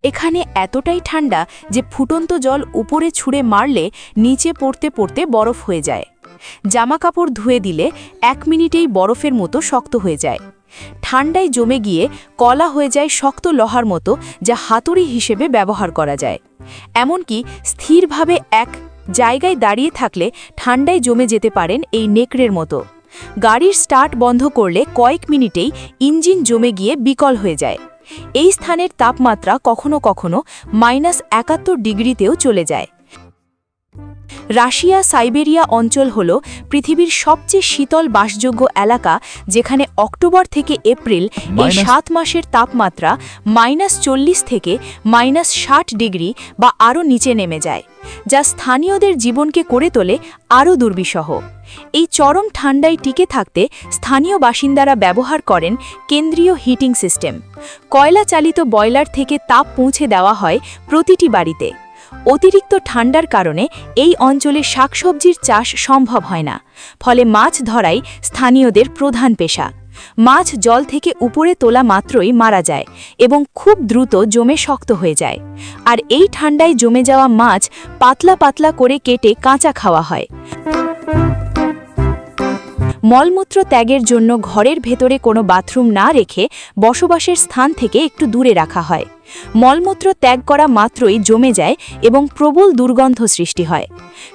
এখানে এতটাই ঠান্ডা যে ফুটন্ত জল উপরে ছুঁড়ে মারলে নিচে পড়তে পড়তে বরফ হয়ে যায়। জামাকাপড় ধুয়ে দিলে 1 মিনিটেই বরফের মতো শক্ত হয়ে যায়। ঠান্ডায় জমে গিয়ে কলা হয়ে যায় শক্ত লোহার মতো, যা হাতুড়ি হিসেবে ব্যবহার করা যায়। এমনকি স্থিরভাবে এক জায়গায় দাঁড়িয়ে থাকলে ঠান্ডায় জমে যেতে পারেন এই নেকড়ের মতো। গাড়ির স্টার্ট বন্ধ করলে কয়েক মিনিটেই ইঞ্জিন জমে গিয়ে বিকল হয়ে যায়। এই স্থানের তাপমাত্রা কখনো কখনো -71 ডিগ্রিতেও চলে যায়। রাশিয়া সাইবেরিয়া অঞ্চল হল পৃথিবীর সবচেয়ে শীতল বাসযোগ্য এলাকা, যেখানে অক্টোবর থেকে এপ্রিল এই 7 মাসের তাপমাত্রা -40 থেকে -60 ডিগ্রি বা আরও নিচে নেমে যায়, যা স্থানীয়দের জীবনকে করে তোলে আরও দুর্বিষহ। এই চরম ঠান্ডায় টিকে থাকতে স্থানীয় বাসিন্দারা ব্যবহার করেন কেন্দ্রীয় হিটিং সিস্টেম। কয়লা চালিত বয়লার থেকে তাপ পৌঁছে দেওয়া হয় প্রতিটি বাড়িতে। অতিরিক্ত ঠান্ডার কারণে এই অঞ্চলে শাকসবজির চাষ সম্ভব হয় না, ফলে মাছ ধরাই স্থানীয়দের প্রধান পেশা। মাছ জল থেকে উপরে তোলা মাত্রই মারা যায় এবং খুব দ্রুত জমে শক্ত হয়ে যায়। আর এই ঠান্ডায় জমে যাওয়া মাছ পাতলা পাতলা করে কেটে কাঁচা খাওয়া হয়। মলমূত্র ত্যাগের জন্য ঘরের ভেতরে কোনো বাথরুম না রেখে বসবাসের স্থান থেকে একটু দূরে রাখা হয়। মলমূত্র ত্যাগ করা মাত্রই জমে যায় এবং প্রবল দুর্গন্ধ সৃষ্টি হয়।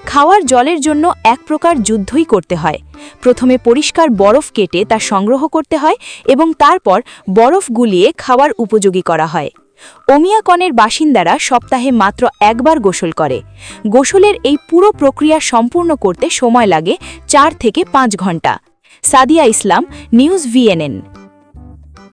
খাওয়ার জলের জন্য এক প্রকার যুদ্ধই করতে হয়। প্রথমে পরিষ্কার বরফ কেটে তা সংগ্রহ করতে হয় এবং তারপর বরফ গুলিয়ে খাওয়ার উপযোগী করা হয়। ওমিয়াকনের বাসিন্দারা সপ্তাহে মাত্র একবার গোসল করে। গোসলের এই পুরো প্রক্রিয়া সম্পূর্ণ করতে সময় লাগে 4 থেকে 5 ঘন্টা। সাদিয়া ইসলাম, নিউজ VNN।